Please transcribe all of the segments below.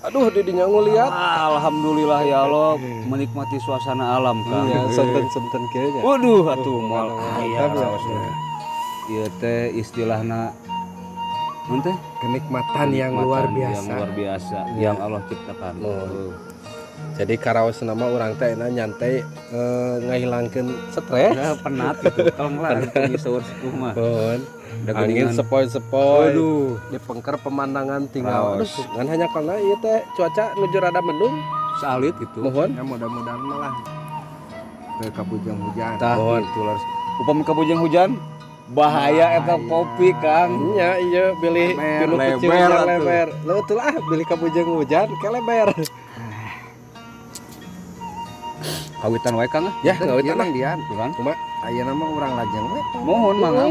Aduh didinya ngeliat. Alhamdulillah ya Allah menikmati suasana alam Kang. Iya, sonten-sonten kieu nya. Waduh atuh moal aya Mantap ya. raosna. Ieu teh istilahna naon teh? Kenikmatan yang luar biasa. Yang luar biasa yang Allah ciptakan. Jadi karaos nama orang teh nyantai ngahilangkeun stres. Ya penat gitu. Tolong lah punya saur sepuh mah. Angin sepoi-sepoi. Waduh, Dipengker pemandangan tinggal. Raos. Aduh, ngan hanya karena ieu teh cuaca nuju rada mendung. salit gitu. Mohon. Ya mudah-mudahan malah ke kabujang hujan. Tah Mohon. gitu lah. Upami kabujang hujan bahaya eta kopi Kang. Nya iya bilih pinu leber kecil yang atuh. leber. Leutul ah bilih kabujang hujan ke leber. Kawitan wae Kang. Ya ngawit Ieu tanah. mah dian. Kurang. Cuma ayeuna mah urang lajeng we. Mohon mangga.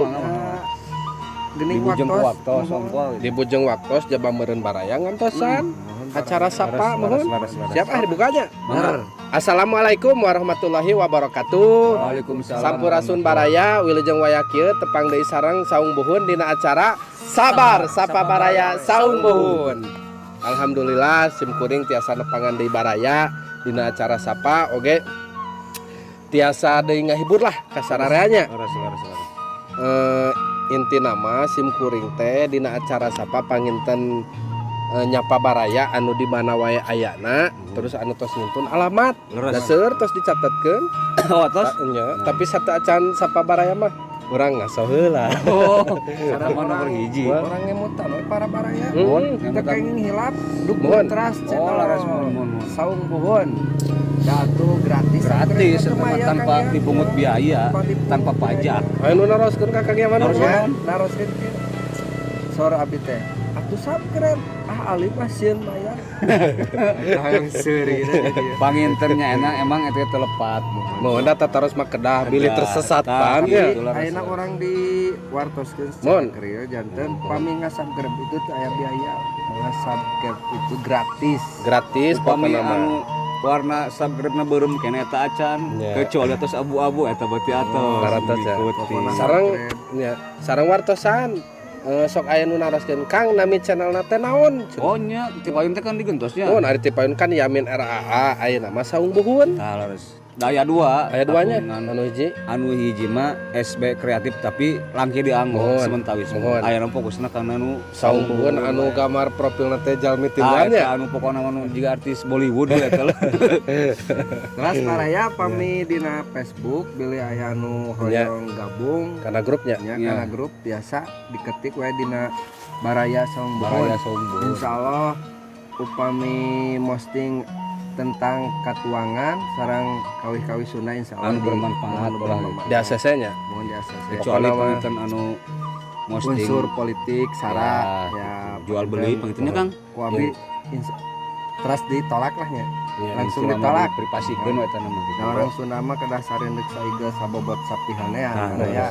Geuning Di Bujeng waktos. waktu songkol. Di Bujeng Waktos Jaba Meureun Baraya ngantosan. Acara sapa mohon. Siap ah dibukanya. Mangga. Assalamualaikum warahmatullahi wabarakatuh. Waalaikumsalam. Sampurasun Baraya wilujeng waya kieu tepang deui sareng saung buhun dina acara Sabar Sapa Baraya Saung Buhun. Alhamdulillah sim kuring tiasa nepangan deui Baraya dina acara sapa oge tiasa deui ngahibur lah ka sarareanya. Inti nama sim kuring teh dina acara sapa panginten nyapa Baraya anu di mana wae ayana terus anu tos ngumpul alamat daseur tos dicatatkeun. Oh, tos. Tapi satu acan sapa Baraya mah urang ngaso heula. Oh, sareng nomor hiji. Orang ngemutan we para baraya. Kita Kita kenging hilap duk Mohon. teras Oh, channel laras mohon. Saung Buhun. Datu gratis. Gratis Itu mah ya, tanpa Kang, ya. dipungut biaya, tanpa pajak. Aya nu naroskeun ka Kang Yaman. Ya, naroskeun kieu. Sor abdi teh. Atuh subscribe. Ah ali mah sieun mayar. Hayang seuri gitu. Pangintennya enak emang itu telepat. Mohon data terus mah kedah bilih Kedah. tersesat Tah, pan ya. gitu. Ayeuna orang di wartoskeun Mohon. krieu janten pami ngasubscribe itu teh aya biaya. Ngasubscribe itu gratis. Gratis Upami pokona mah. anu warna subscribe-na beureum kene eta acan. Ya. Kecuali atos abu-abu eta berarti atos. Baratos ya. Ngikuti. Sareng nya sareng wartosan sok aya nu naroskeun Kang nami channelna teh naon? Oh nya, tipaeun teh kan digentosnya. Mohon ari tipaeun kan Yamin RAA aya nama Saung Buhun. Tah laras. Da aya dua. Aya duanya Tahunan. anu hiji. Anu hiji mah SB kreatif tapi langki dianggo Mohon. sementawis. Mohon. Aya nu fokusna kana nu Saung Buhun anu gambar profilna teh jalmi Eta timbannya. anu pokona anu jiga artis Bollywood eta lah. Terus baraya pami dina Facebook bilih aya anu hoyong gabung Karena grupnya. nya Ya. kana grup biasa diketik we dina Baraya Saung Buhun. Baraya Saung Buhun. Insyaallah upami posting tentang katuangan sareng kawih-kawih Sunda insyaallah Anu bermanfaat ulah Di ACC-nya. mohon di ACC. kecuali Pokona mah. penginten anu posting Unsur politik sara Ya, ya jual beli pengintennya Kang. Wabi terus ditolak lah nya. Ya, Langsung istilah ditolak. mah diprivasikeun eta nama gitu. Nah, orang Sunda mah kedah sareundeuh saigel sabobot sapihane ya. Ya.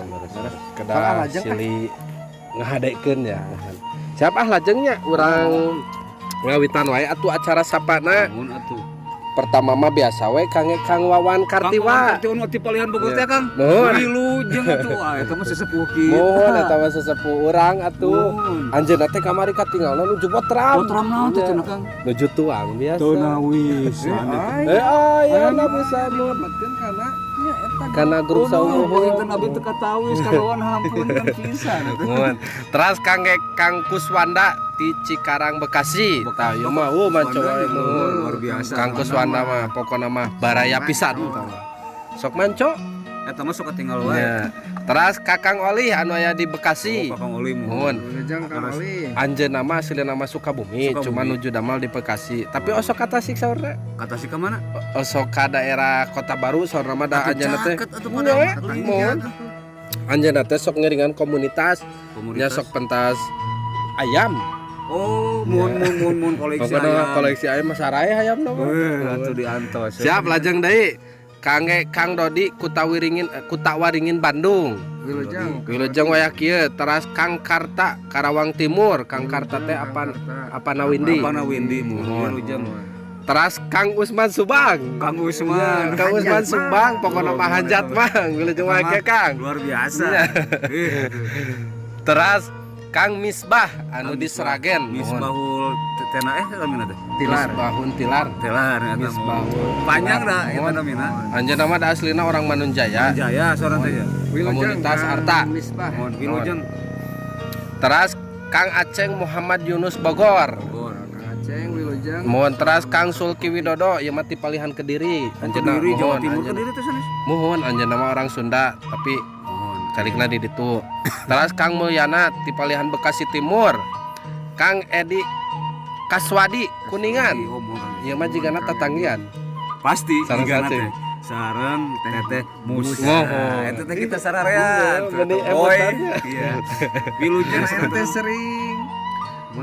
Kedah Soal lajeng, silih ngahadekeun ya. Siapa lajengnya urang ngawitan wae atuh acara sapana. Namun atuh. Pertama mah biasa we Kang Wawan Kartiwa. Kang Kartiwa ti palihan Bogor teh Kang. Mohon. Wilujeng atuh. Ah eta mah sesepuh kieu. Mohon eta mah sesepuh urang atuh. Mohon. Anjeunna teh kamari katinggalna nuju potram. Potram naon teh cenah Kang? Nuju tuang biasa. Tonawis. Ayeuna bisa Dapatkeun kana nya eta karena grup Saung Buhun. Penginten abdi teu katawis kalawan hampun kan pisan atuh. Mohon. Terus Kang Kuswanda di Cikarang Bekasi. Tah ieu mah manco wae mohon. Luar biasa. Kang Kuswanda mah pokona mah baraya pisan. Sok manco. Eta mah sok ketinggal wae. Ya. Terus Kakang Oli anu aya di Bekasi. Kakang Oli Mohon. Wilujeng Kang Ali. Anjeunna mah asli nama Sukabumi, Sukabumi. cuma nuju damal di Bekasi. Tapi osok ka Tasik saurna. Kata si ka mana? Osok ka daerah Kota Baru saurna mah da anjeunna teh. Caket atuh Nya, pada. mohon. Anjeunna teh sok ngeringan komunitas, nya sok pentas ayam. Oh, mun koleksi. Pokona koleksi ayam mah saraya hayamna mah. Atuh diantos. Siap lajeng deui. Kang Dodi Kutawaringin Bandung. Wilujeng. Wilujeng waya kieu. Teras Kang Karta Karawang Timur. Kang Karta teh apa Nawindi. Apana Windy Mohon. Wilujeng. Teras Kang Usman Subang. Kang Usman. Kang Usman Subang pokona mah hajat mah. Wilujeng waya kieu Kang. Luar biasa. Teras Kang Misbah anu di Seragen. Mohon. Misbahul tena namina teh. Tilar. Misbahun Tilar. Telar eta. Misbahun. Panjang dah eta namina. Anjeunna mah da aslina orang Manunjaya. Jaya seorang teh ya. Komunitas Arta. Misbah. Mohon Wilujeng. Teras Kang Aceng Muhammad Yunus Bogor. Bogor. Aceng Wilujeng. Mohon teras Kang Sulki Widodo ieu mah ti palihan Kediri. Anjeunna Kediri Jawa mohon, Timur anjeunna- Kediri teh sanes. Mohon anjeunna mah orang Sunda tapi Mohon. calikna di ditu. Teras Kang Mulyana ti palihan Bekasi Timur. Kang Edi Kaswadi Kuningan. Oh, mohon. Ieu mah jigana tetanggian. Pasti Sareng jigana cacing. teh. Sareng teteh musa. Mohon. Eta teh kita sararean. Benih Boy. emotannya. Iya. Wilujeng Saya teh sering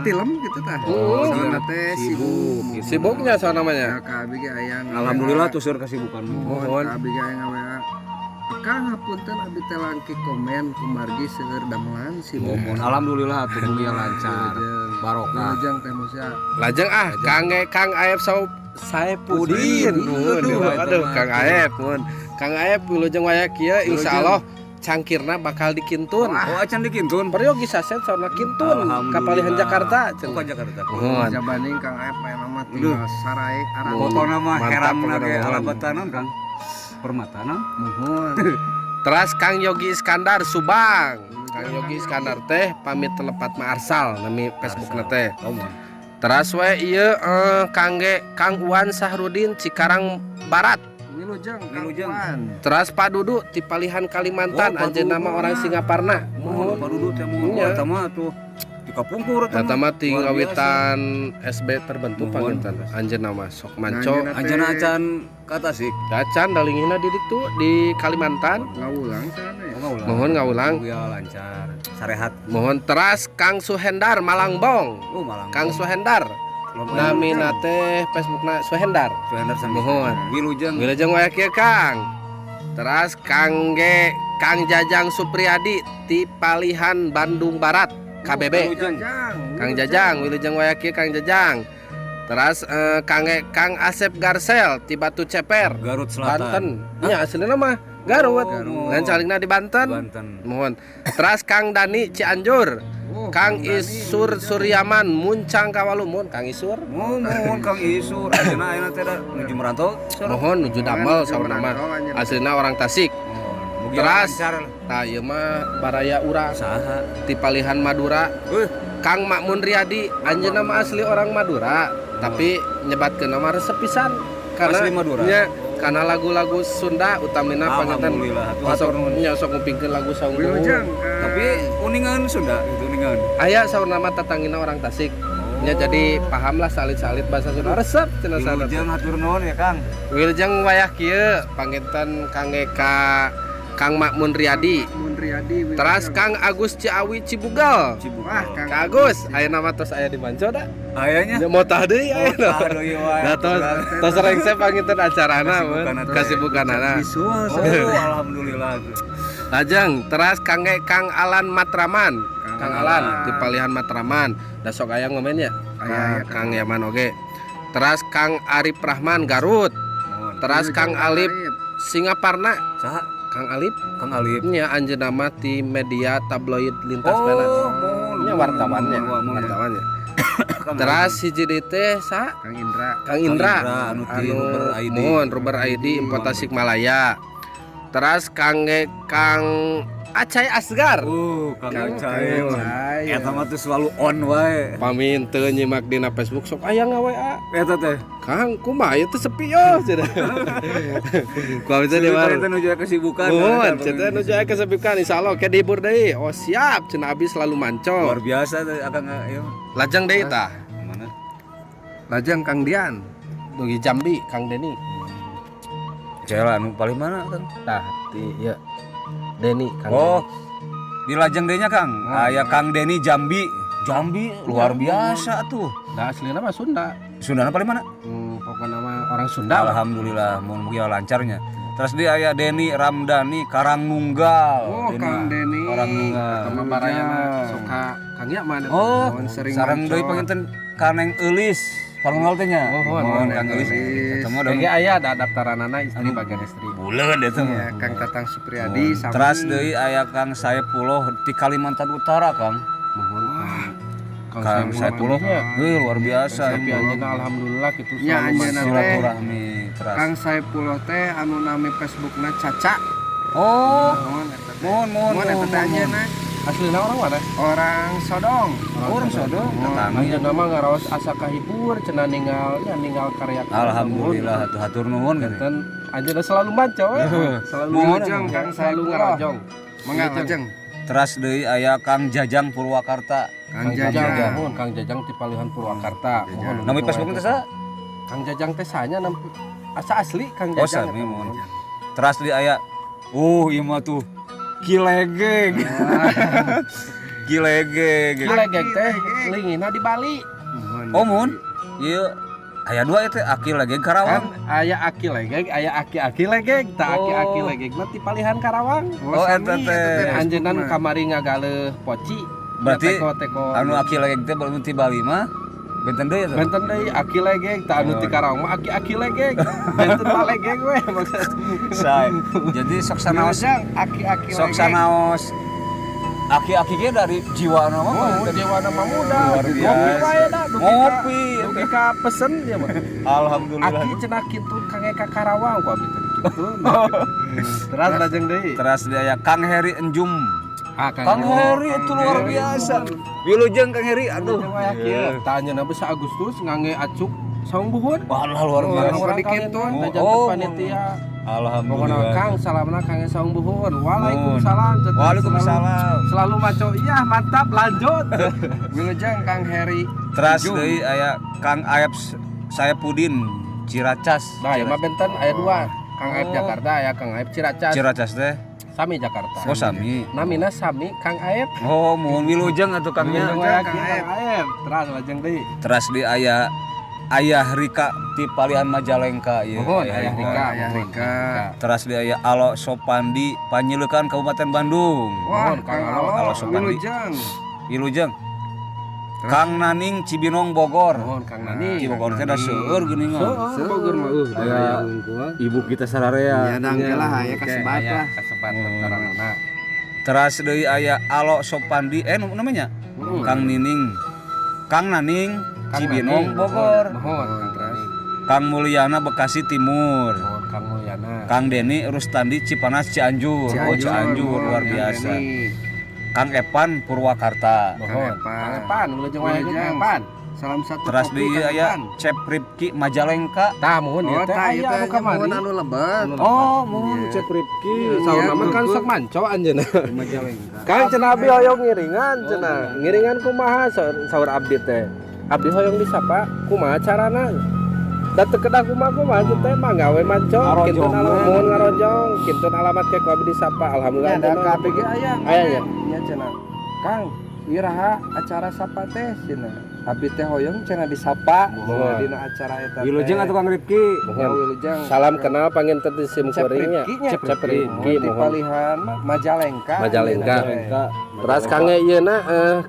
film gitu tah. Oh, Soalna teh sibuk. Sibuknya so namanya. Ka abi ge aya. Alhamdulillah tuh sur kesibukan. Mohon ka abi ge aya ngaWA. Kang hapunten abi teh langki komen kumargi seueur damelan sibuk. Mohon. Alhamdulillah tuh mulia lancar. Barokah. Wilujeng teh Musa. Lajeng Kang Aep Saipudin. Aduh, Kang Aep mun. Kang Aep wilujeng waya kieu insyaallah cangkirna bakal dikintun. Oh, acan dikintun. Peryogi saset saurna kintun Alhamdulillah. ka palihan Jakarta. Oh, ka Jakarta. Mohon. Jabaning Kang Aep nama tinggal sarai arang. Foto nama Mantap, heram pokoknya nage mohon. alabatanan Kang. Permatanan. Mohon. Teras Kang Yogi Iskandar Subang. Kang Yogi Iskandar teh pamit telepat ma Arsal nami Facebookna teh. Oh, mohon. Teras we ieu Kang Uwan Sahrudin Cikarang Barat. Wilujeng Wilujeng. Teras Pak Dudu ti palihan Kalimantan Oh, Pak anjeunna Dudu. mah orang Singaparna. Mohon padudut teh mohon. Iya. Eta mah tuh dikapungkur Eta mah ti Luar biasa. ngawitan SB terbentuk Mohon. panginten. Anjeunna mah sok manco. Anjeunna Anjana acan ka Tasik. Dacan dalinghina di ditu di Kalimantan. Ngawulang sana ya. Ngaulang. Mohon ngaulang. Ya lancar. Sarehat. Mohon teras Kang Suhendar Malangbong. Oh, Malang. Kang Suhendar. Namina teh Facebookna Suhendar. Suhendar Sandi. Mohon. Wilujeng. Wilujeng waya kieu Kang. Teras Kang Jajang Supriyadi ti palihan Bandung Barat KBB. Kang Jajang wilujeng waya kieu Kang Jajang. Teras Kang Asep Garsel ti Batu Ceper Garut Selatan. Banten. Nya aslinya mah Garut. Garut. Ngan calingna di Banten. Banten. Mohon. Teras Kang Dani Cianjur. Kang Isur Suryaman Muncang Kawalu. Mohon Kang Isur. Mohon Kang Isur. Ayeuna ayeuna teh da nuju merantau. Mohon nuju damel saur nama. Aslinya orang Tasik. Mugi Teras. lancar. Tah ieu mah baraya urang Saha? ti palihan Madura. Kang Makmun Riyadi anjeunna mah asli orang Madura, tapi nyebatkeun nama resep pisan karena Asli Madura? nya karena lagu-lagu Sunda utamina panginten Alhamdulillah. masuk nya sok ngupingkeun lagu saung Wilujeng. Tapi uningan Sunda itu uningan. aya saur nama tetangina orang Tasik. Nya jadi paham lah salit-salit bahasa Sunda resep cenah sana. Wilujeng hatur nuhun ya Kang. Wilujeng wayah kieu panginten Kang Makmun Riyadi. Mundriyadi. Teras Kang Agus Ciawi Cibugal. Wah, Kang Kang Agus, aya nama tos aya di Manco da. Ayahnya. Ya mau tah deui aya. Da tos rengse panginten acarana mun kasibukanana. visual Oh, alhamdulillah. Lajeng teras Kang Alan Matraman. Kang Alan di palihan Matraman. Da sok aya ngomen ya. Aya, Kang Yaman oge. Teras Kang Arif Rahman Garut. Teras Kang Alip Singaparna. Saha? Kang Alip Kang Alip. nya anjeunna mah ti media tabloid lintas pena. Nya wartawannya. Teras hiji deui teh sa Kang Indra. Kang Indra anu ti Ruber ID. mohon Ruber ID Info Tasikmalaya. Teras Kang Acai Asgar Kang Acai. Acai. Eta mah tuh selalu on wae. paminteu nyimak dina Facebook sok aya nga-WA. Eta teh. Kang kumaha ieu teh sepi yo cenah. Ku abis teh di Eta mana? nuju kesibukan. Mohon cenah nuju aya kesepikan insyaallah ke dihibur deui. Oh siap cenah abis selalu Luar mancor. biasa teh akan ieu. Lajeng deui tah. Mana? Lajeng Kang Dian. Dugi Jambi Kang Deni. Cela anu paling mana Kang? Tah ti ieu Deni Kang. Oh. Di lajeng deui nya Kang. Aya Kang Deni Jambi. Jambi luar biasa tuh. Da aslina mah Sunda. Sundana paling mana? Pokoknya nama orang Sunda lah. Alhamdulillah mun mugi lancarnya. Terus dia aya Deni Ramdhani Karangnunggal. Oh, Kang Deni. Karangnunggal. Sama barayana suka Kang Yaman. Oh, Mohon sering sareng mancor. deui panginten Kaneng Eulis. Parunggal teh nya. Mohon, Kang Eulis. Eta mah Lagi aya ada daftaranana istri bagian istri. buleun eta mah. Ya, Kang Tatang Supriyadi Teras deui aya Kang Saepullah di Kalimantan Utara, Kang. Mohon. Kang Saipullah luar biasa. Tapi anjeunna alhamdulillah kitu Ya, anjeunna teh silaturahmi teras. Kang Saipullah teh anu nami Facebookna Caca. Oh, Mohon mohon eta teh anjeunna Aslina orang mana? orang Sodong. orang Sodong. Tetangga. Anjeunna mah ngaraos asa kahibur cenah ninggal karya. Alhamdulillah hatur nuhun kan. Dan anjeunna selalu manco we. Selalu Mohon, ngajeng Kang selalu Saipullah. ngarajong. Mangga lajeng. Teras deui aya Kang Jajang Purwakarta. Kang Jajang. Mohon Kang Jajang ti Palihan Purwakarta. Mohon. Nami Facebook teh sa? Kang Jajang teh sanya asa asli Kang Oh, Jajang. sami mohon. Teras deui aya ieu mah tuh Kilegeg. Kilegeg. Kilegeg teh lingina di Bali. Oh, mun. Ieu aya dua eta Aki Legeg Kan Karawang. aya aki legeg, aya aki legeg, tak aki legeg mah ti Palihan Karawang. Oh, eta teh. Anjeunan kamari ngagaleuh poci. Berarti teko anu Aki Legeg teh belum ti Bali mah benten deui eta. benten deui aki legeg, tak anu ti Karawang mah aki legeg. Benten legeg we maksud. Say. Jadi sok sanaos Aki-aki sok sanaos aki-aki ge dari jiwa nama mah. Oh, dewa nama muda. Luar Ngopi biasa. wae da, Ngopi. dugi ka pesen dia mah. Alhamdulillah. Aki cenah kitu kangge ka Karawang ku abdi teh kitu. Terus lajeng deui. Teras dia aya Kang Heri Enjum. Ah, Kang Heri itu luar biasa. Wilujeng Kang Heri aduh. Tanya nabi sa Agustus ngangge acuk saung buhun. Wah, luar biasa. Orang dikitun. Dajan panitia. Pokona Alhamdulillah. Kang salamna kangge saung buhun. Waalaikumsalam. Cenah. Waalaikumsalam. Selalu maco iya mantap lanjut. Wilujeng Kang Heri. Teras deui aya Kang Ayep Sayapudin Ciracas. Nah, ya mah benten aya dua. Kang Aib Jakarta ya Kang Aib Ciracas. Ciracas teh. Sami Jakarta. Oh, sami. Namina sami Kang Aib. Oh, mun wilujeng atuh Kangnya. Kang Aib. Terus lajeng deui. Teras di Ayah Rika ti Palihan Majalengka ieu. Mohon Ayah Ayah Rika. Rika. Ayah Rika. Teras di aya Alo Sopandi Panyilukan Kabupaten Bandung. Wah, Mohon, Kang Kang Alo, Alo Sopandi. Wilujeng. Wilujeng. Kang Naning Cibinong Bogor. Mohon Kang Nani. Di Bogor teh da seueur geuning mah. Seueur Bogor mah Aya ibu kita sararea. Ya dangge lah aya kasebat lah. Kasebat tarangna. Teras deui aya Alo Sopandi namanya Kang Nining. Kang Naning Cibinong Bogor. Mohon Kang Nani. Kang Mulyana Bekasi Timur. Mohon Kang Mulyana. Kang Deni Rustandi Cipanas Cianjur. Oh, Cianjur luar biasa. Kang Epan Purwakarta. Mohon Kang Epan, Wilujeng wae Kang Epan. Salam satu Teras kopi, deui Kang aya Epan. Cep Ripki Majalengka. Tah mohon Oh, ieu teh tah ieu aya teh anu kamari. mun anu lebat. Oh, mohon Cep Ripki. Saur Iya, nama kan betul. sok manco anjeunna. Majalengka. Kang cenah abdi hoyong ngiringan cenah. Ngiringan kumaha saur abdi teh. Abdi hoyong disapa kumaha carana? Da teu kedah kumaha teh mah gawe manco kintun alamat mohon ngaronjong kintun alamat ke ku abdi disapa alhamdulillah Ada cenah. KBG aya. Aya nya. Nya cenah. Kang, iraha acara sapa teh cenah. Abdi teh hoyong cenah disapa dina acara eta. Wilujeng atuh Kang Ripki. Mohon Wilujeng. Salam kenal panginten di SIM kuringnya. Cep Cep Ripki di mohon. Palihan Majalengka. Majalengka. Terus kange ieu na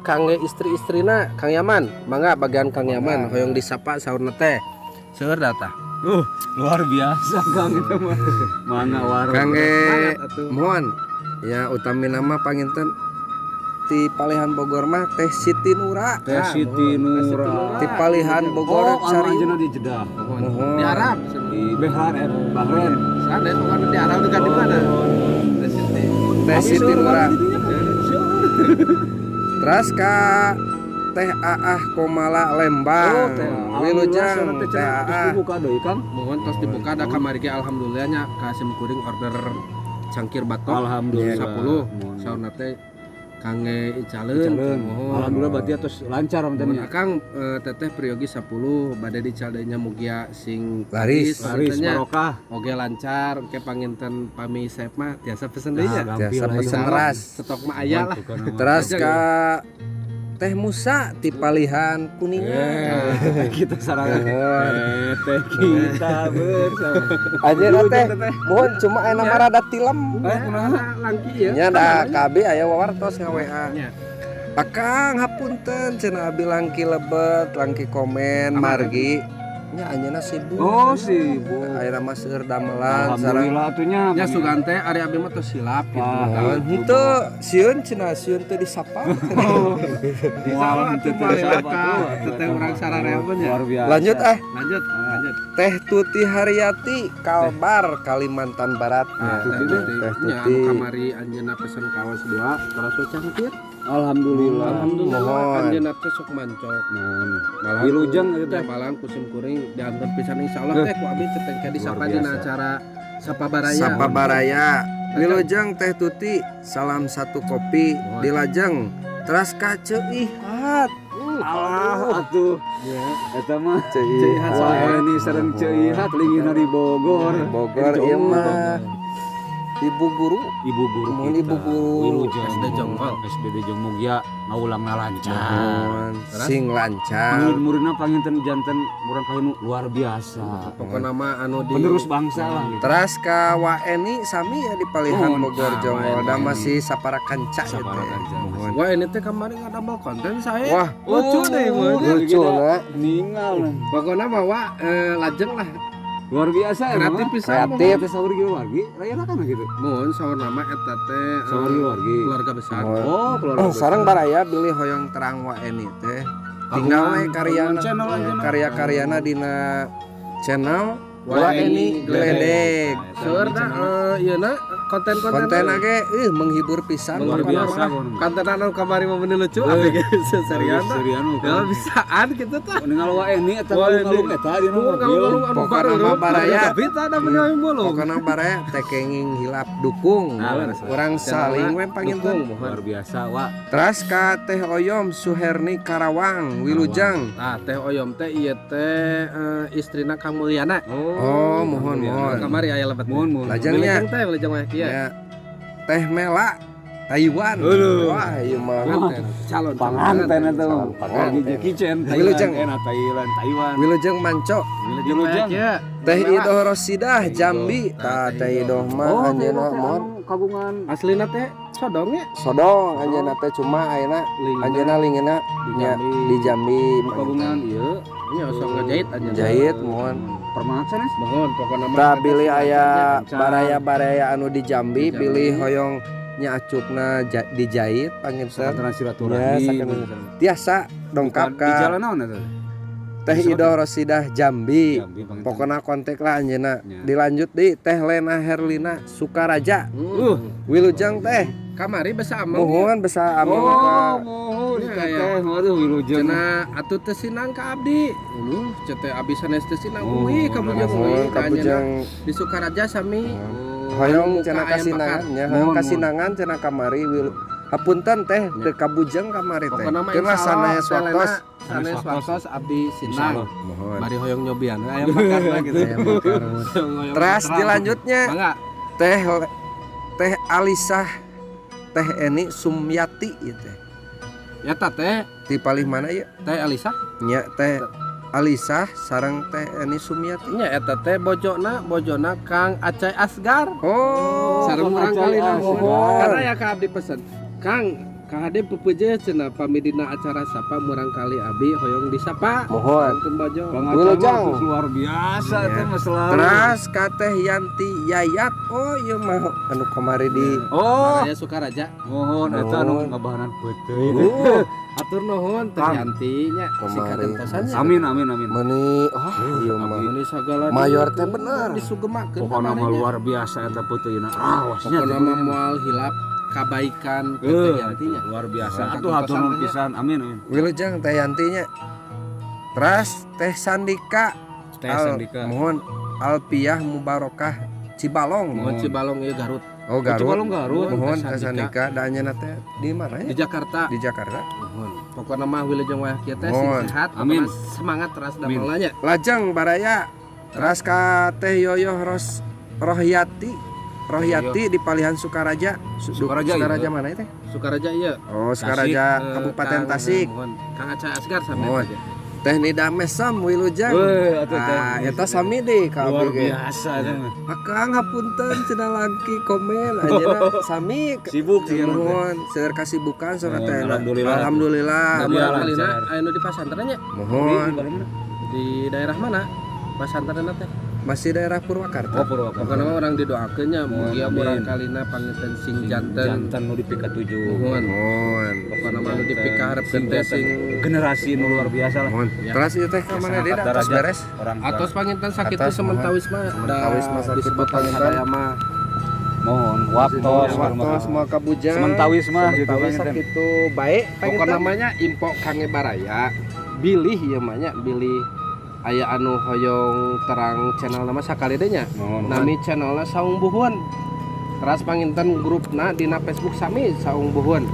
kange istri-istrina Kang Yaman. Mangga bagian Kang Yaman hoyong disapa saurna teh. Seueur data. Luar biasa Kang itu mah. Mangga warung. Kangge mohon ya utami nama panginten ti Palihan Bogor mah Teh Siti Nura. Teh Siti Nura. Ti Palihan Bogor cari ajeuna di Jeddah. mohon. Di Arab. Di Bahrain. Bahrain. Sana bukan di Arab dekat di mana? Teh Siti Nura. Terus ka Teh Aah Komala Lembang. Wilujeng Teh Aah. Dibuka deui Kang. Mohon tos dibuka da kamari ge alhamdulillahnya ka SIM kuring order cangkir batok. Alhamdulillah. 10 saurna teh kangge icaleun. Mohon. Alhamdulillah berarti atus lancar Mun ramtenya. Akang teteh Priyogi 10 bade dicaldenya mugia sing Laris. Laris tanya. barokah. Oge lancar ke panginten pami Sep mah tiasa pesen deui nya. Tiasa pesen ras. Stok mah aya lah. Terus ka Teh Musa ti Palihan Kuningan. Kita sarangan. Mohon. Teh kita bersama. Aja teh mohon cuma aya nama rada tilem. Langki ya. Nya da KB aya wawartos nga-WA. Nya. Akang hapunten cenah abi langki lebet, langki komen margi. nya anjeunna sibuk. Oh sibuk. Ayeuna mah seueur damelan sareng Alhamdulillah atunya. nya sugan teh ari abdi mah teu silap gitu. henteu sieun cenah sieun teh disapa. Mual Atuh malih teh urang sarareun nya. Luar biasa. Lanjut Lanjut. Teh Tuti Haryati Kalbar Kalimantan Barat. Teh Tuti kamari anjeunna pesen kaos 2 terus cangkir. Alhamdulillah. Alhamdulillah Mohon. anjeunna teh sok mancok. Malahan wilujeng eta teh. Malahan kusim kuring diantar pisan insyaallah teh ku abdi teh tengke disapa dina acara Sapa Baraya. Sapa Baraya. Wilujeng Teh Tuti salam satu kopi dilajeng teras ka ceuihat. Allah atuh. Eta mah Ceuihat ini sareng ceuihat linggihna di Bogor. Bogor ieu mah ibu guru. Ibu guru Mohon kita. ibu guru. Wilujeng SD Jonggol. SD Jonggol ya ngaulangna lancar. Mohon sing lancar. Murid-muridna panginten janten murang kahinu luar biasa. Pokokna mah anu di Penerus bangsa lah gitu. Teras ka Waeni sami ya di Palihan Mohon. Bogor Jonggol da masih sapara kanca ya Sapara teh. kanca. Mohon. Wah ini teh kemarin ngadambel konten saya. Wah, lucu deh lucu na. Ningal. Pokoknya mah wah lajeng lah. Luar biasa ya. Kreatif pisan. Kreatif. Teh saur gitu lagi. Rayana kan gitu. Mun saur nama eta teh Saur keluarga. keluarga besar. Mohon. Oh, keluarga. Sareng Baraya bilih hoyong terang Waeni teh. Tinggal we karyana channel aja, no. karya-karyana dina channel Waeni Waeni Gledek. Seueur da ieu na konten-konten Konten ge menghibur pisan. Luar Pokokna biasa, mah Bon. konten anu kamari mah bener lucu abi ge serian. Serian Ya bisaan kitu tah. Ningali wae ini eta Wae ngalung eta di Kalau mobil. anu Pokokna baru mah Baraya. tapi tah ada menyang bolo. Pokona Baraya teh kenging hilap dukung. Nah, bener. Urang saling we panginten. Luar biasa, Wak. Teras ka Teh Oyom Suherni Karawang Wilujeng. Nah, teh Oyom teh ieu teh istrina Kang Mulyana. Oh, mohon. Kamari aya lebet. Mohon. Wilujeng Lajengnya. teh wilujeng weh kieu. Ya. Teh Mela Taiwan. Wah, ieu mah Calon Panganten eta mah. Panganten. Lagi kitchen Wilujeng. Taiwan. Wilujeng Manco. Wilujeng kieu. Teh Idoh Rosidah Jambi. Tah Teh Idoh mah anjeunna mohon kagungan Aslina teh sodong ya. sodong anjeunna teh cuma ayeuna anjeunna lingeuna nya di Jambi. kagungan ieu Nya usah ngajahit anjeun. Jahit mohon. permaat sanes. Mohon pokona mah. Tah bilih aya baraya-baraya anu di Jambi bilih hoyong nya acupna dijahit panginten. Antara Ya, silaturahmi. sakeun. Tiasa dongkap Di jalan ka naon eta? Teh Idoh Rosidah Jambi. Jambi, Bang. Pokona kontak lah anjeunna. Ya. Dilanjut di Teh Lena Herlina Sukaraja. Wilujeng teh. Kamari bersama. Mohon besa amin Oh, ka. mohon Ya, teh. ya. Waduh, wilujeng. Cenah atuh teu sinang ka abdi. Cete abdi sanes teu sinang Oh, uih kabujeng Mohon uih ka anjeunna. kabujeng Di Sukaraja sami. hoyong Muka cenah ayam kasinangan nya Mohon, hoyong mohon. kasinangan cenah kamari hapunten teh teu kabujeng kamari teh. Pokona mah Keun lah insyaallah sanes waktos. sanes waktos abdi sinang. Insyaallah. Mohon. Bari hoyong nyobian aya bakar lah gitu. Aya bakar. Hoyong Teras bakar. dilanjutnya Mangga. Teh Alisah Teh Eni Sumyati ieu teh. Ya teh Ti palih mana ieu? teh Alisa. Nya Teh Alisah sareng Teh Eni Sumyati. Nya eta teh bojona Kang Acai Asgar. Oh, Sareng Kang urang Acai kali Asgar. Karena ya ka abdi pesen. Kang Hade pepeje cenah pamidina acara sapa murang kali abi hoyong disapa. mohon. Wonten bojo. Wilujeng. luar biasa Ya. itu mah selalu. Teras ka Teh Yanti Yayat. Oh, ieu mah anu kamari di Oh, Saya Sukaraja. mohon eta anu Mohon. ngabahanan peuteut. Atur nuhun teh Kang. Yanti nya Kemarin. singkatan tosannya. Amin amin amin. meuni oh ieu mah Ini segala mayor teh bener. disugemakeun. Pokona mah luar biasa eta peuteuna. Awasnya Pokona mah moal hilap kebaikan teh Yantinya. luar biasa. Sangka Atuh hatur nuhun kepesan pisan. Amin amin. Wilujeng Teh Yanti nya. Teras Teh Sandika. Teh Sandika. Mohon Alpiah Mubarokah Cibalong. Mohon Cibalong ieu Garut. Oh, Garut. Cibalong Garut. Mohon Teh Teh Sandika da anjeunna teh di mana Di ya? Jakarta. Di Jakarta. Mohon. Pokona mah wilujeng wayah kieu teh Mohon. sing sehat, Amin. pokona semangat teras Amin. damel nya. Lajeng baraya teras ka Teh Yoyoh Rohyati di Palihan Sukaraja. Sukaraja, Sukaraja iya. mana itu? Sukaraja ieu. Oh, Sukaraja Kabupaten Tasik. Kang Acai Asgar sampe Mohon. aja. Teh Nida Mesem Wilujeng. Weh, atuh teh. Ah, eta sami deui ka Luar abdi ge. biasa eta mah. Akang hapunten cenah langki komen anjeunna sami Sibuk sih emang teh. mohon seueur kasibukan sora teh. Alhamdulillah. Alhamdulillah. Da Iya, murang kalina lancar. aya nu di pasantren nya. Mohon. Di daerah mana? Pasantrenna teh. Masih daerah Purwakarta. Oh Purwakarta. Pokoknya orang didoakeunnya mugia Amin. murang kalina panginten sing janten. Jantan nu dipika 7. Mohon. Mohon. Pokoknya nu dipika hareupeun teh sing generasi nu luar biasa lah. Mohon. Ya. Terus ieu teh ka mana dia atas beres? Orang atos panginten sakitu Atos, sementawis mah Sementawis mah sakitu disebut panginten. sadaya mah mohon waktos Waktos mau kabujang. sementawis mah gitu Sementawis kan. sakitu bae pokok namanya Impo Kange Baraya bilih ieu mah nya bilih aya anu hoyong terang channel nama sakali deh nya Mohon. nami channelna Saung Buhun teras panginten grupna dina Facebook sami Saung Buhun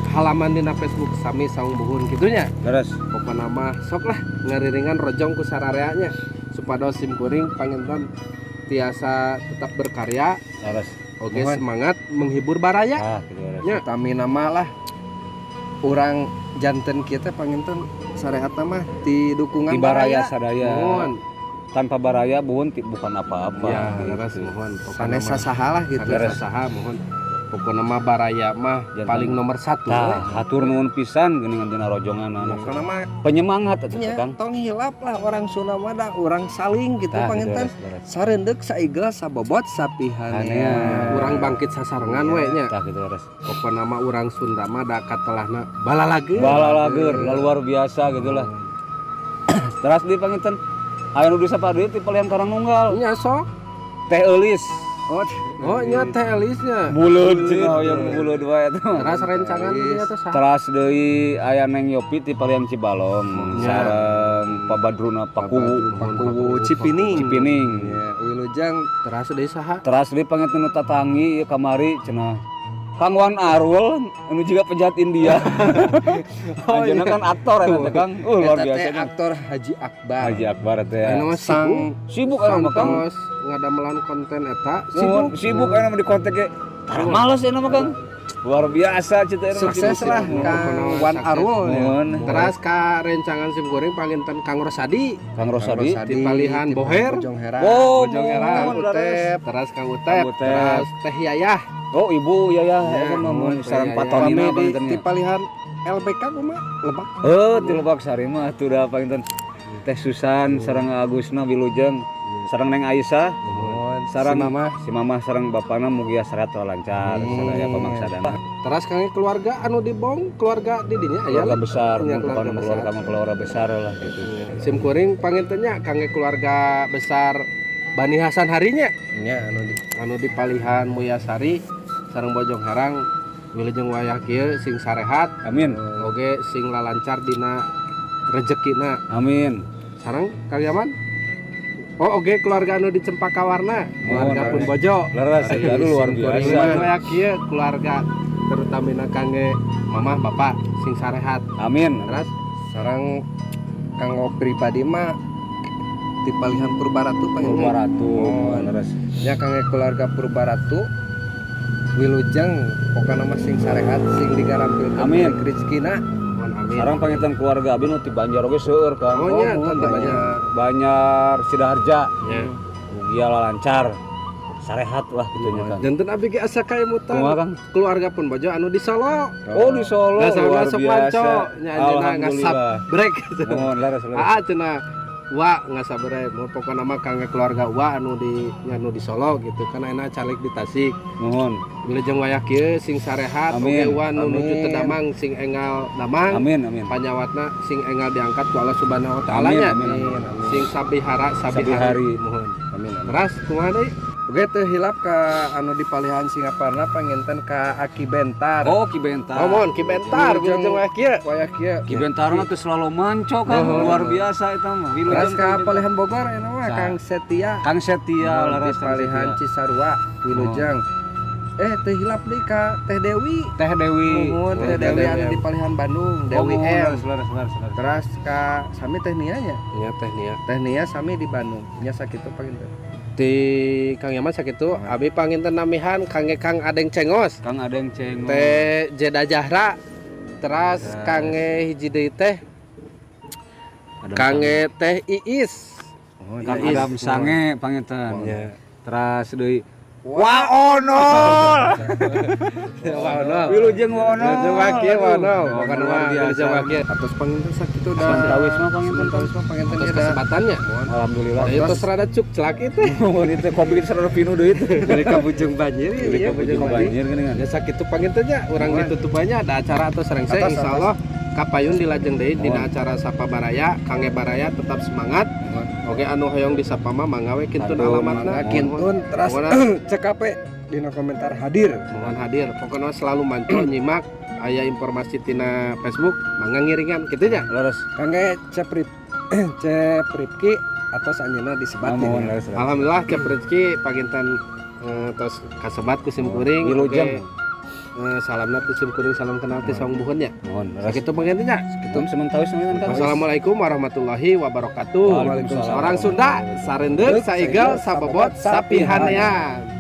halaman dina Facebook sami Saung Buhun gitunya Beres. pokok nama sok lah ngariringan rojong ku sarareanya supados sim kuring panginten tiasa tetap berkarya Beres. oke Mohon. semangat menghibur baraya Ah, gitu beres. nya Kami nama lah orang janten kita panginten syariat mah di dukungan Di baraya sadaya. mohon Tanpa baraya buhun bukan apa-apa. ya Gitu. leres mohon sanesa sahalah gitu. Beres saha mohon pokoknya mah baraya mah Jantan. paling nomor 1 Tah, hatur nuhun pisan geuningan dina rojongan Karena mah penyemangat atuh nya Kang. tong hilap lah orang Sunda mah da orang saling gitu Tah, panginten. beres. Sareundeup saigel sabobot sapihannya. Anea. urang bangkit sasarengan we nya Tah gitu beres. pokoknya mah urang Sunda mah da katelahna balalageun Balalager luar biasa gitu lah. Terus di panginten aya nu disapa deui ti palihan karang nunggal. nya sok Teh eulis. oh nya teh Elisnya Buleud cenah hoyong buleud wae eta mah. teras rencangan ieu teh saha Teras deui aya Neng Yopi ti palihan Cibalong Ya. sareng Pak Badruna Pakuwu Pakuwu Cipining. Cipining. Ya, Wilujeng teras deui saha Teras deui panginten nu tatangi ieu kamari cenah Kang Wan Arul anu juga penjahat India. Anjeunna kan aktor eta teh Kang. Luar eta teh biasa nya. aktor Haji Akbar. Haji Akbar teh. anu mah Sang Sibuk anu mah Kang. santos ngadamelan konten eta Sibuk anu mah di kontak ge. Tara males anu mah Kang. Luar biasa cita anu sukses sibuk. lah Kang Wan Arul. Mohon. teras ka rencangan sim goreng panginten Kang Rosadi Kang Rosadi. Di palihan Boher. Bojong Heran. Oh, Bojong Heran, mohon, Utep, teras Kang Utep, Kang Utep. teras Teh Yayah. Oh, Ibu ya Ya, eta mah mun sareng ya, patonina Kami di panginten. palihan LBK kumaha Lebak. Oh, di Lebak Sari mah tuh da panginten. Teh Susan sareng Agusna Wilujeng sareng Neng Aisyah Mohon sareng si Mama. si Mamah sareng bapana mugia sarat lancar sadaya pamaksadana. Teras Kang keluarga anu dibong, keluarga di dinya aya. Keluarga besar, Ya, bukan keluarga besar lah gitu. Sim kuring pangintennya Kang keluarga besar Bani Hasan harinya Nya anu di palihan Muyasari sareng Bojong Herang wilujeng wayah kieu sing sarehat Amin. oge sing lalancar dina rezekina Amin. sareng Kang Yaman. Oh oge keluarga anu di Cempakawarna, keluarga Oh, pun Bojo. Leres ya luar biasa. Kuring wayah kieu keluarga terutamina kangge mamah bapak sing sarehat. Amin. Teras sarang kanggo pribadi mah di palihan Purbaratu panginten. Purbaratu. Oh, Leres. nya kangge keluarga Purbaratu Wilujeng pokokna mah sing sarehat sing digarampilkeun Amin. rezekina. mohon amin. Sekarang panginten keluarga Abi nu ti Banjar oge seueur Kang. Oh, nya, mohon tadi banyak. Banjar Sidaharja. Ya. Mugia lancar. Sarehat lah gitu nya Kang. Janten abi ge asa kae mutan. Kumaha Kang? Keluarga pun Bojo anu di Solo. Oh di Solo Nah, luar sok biasa. manco nya anjeunna ngasap Alhamdulillah. break. Mohon leres. Aa cenah wa ngasap break. Mau pokona mah kangge keluarga wa anu di Solo gitu kan enak caleg di Tasik. Mohon. Wilujeng wayah kieu sing sarehat Amin. oge wa nu nuju teu Amin. damang sing engal damang. Amin amin. Panyawatna sing engal diangkat ku Allah Subhanahu wa taala Amin, nya. amin, amin. Sing sabihara Sabihari. mohon. Amin. Teras kumaha deui? Oke teu hilap ka anu di palihan Singaparna panginten ka Aki Bentar. Oh Ki Bentar. Oh mohon Ki Bentar Wilujeng wilujeng wayah kieu. Wayah kieu. Ki Bentar mah teh selalu manco Kang. Oh. Luar biasa eta mah. Terus Wilujeng ka palihan Bogor eta mah Sa- Kang Setia. Kang Setia Di leres Kang palihan Setia. Cisarua Wilujeng. Teh hilap deui ka Teh Dewi. Teh Dewi. Nuhun Teh Dewi anu di palihan Bandung, Dewi Oh, M. leres. Terus ka sami Teh Nia nya. Nya teh nia. Teh Nia sami di Bandung. Nya sakitu panginten. Di Kang Yaman sakitu abi panginten namihan kangge Kang Adeng Cengos. Kang Adeng Cengos. Teh Jeda Jahra. Teras kangge hiji deui teh kangge Teh Iis. Oh, Kang Iis. Adam Sange panginten. Ya. Teras deui Waonol. Waonol. Wilujeng waonol. Wilujeng wakil waonol. Oh, Bukan luar mah biasa. Wilujeng wakil. Atas panginten sakit udah. Sementawis mah panginten. Sementawis mah panginten Terus ada. kesempatannya. Alhamdulillah. Nah, itu serada cuk celak itu. Mohon itu kopi serada pinu deui teh. Dari kabujeng banjir Dari kabujeng banjir geuningan. Ya sakit itu pangintennya, orang ditutupannya ada acara atau sereng saya Atas, insyaallah kapayun di lajeng deui dina Mohon. acara Sapa Baraya, Kangge Baraya tetap semangat. Oke anu hoyong di Sapa mah mangawe kintun Aduh, alamatna. mangga Kintun teras Mohon CKP dina komentar hadir. mohon hadir. Pokoknya selalu mancol nyimak aya informasi tina Facebook, mangga ngiringan kitu nya. Leres. Kangge Cepripki atau anjeunna disebat Mohon ini. leres. Alhamdulillah cep rezeki paginten tos kasebat ku sim kuring. Wilujeng. Salamna tu sim kuring salam kenal ti saung buhun nya. Mohon leres. Sakitu pangintennya. Kitu sementawis namanya kan. Assalamualaikum warahmatullahi wabarakatuh. Waalaikumsalam. Orang Sunda sarendeuk saigal sabobot sapihanean.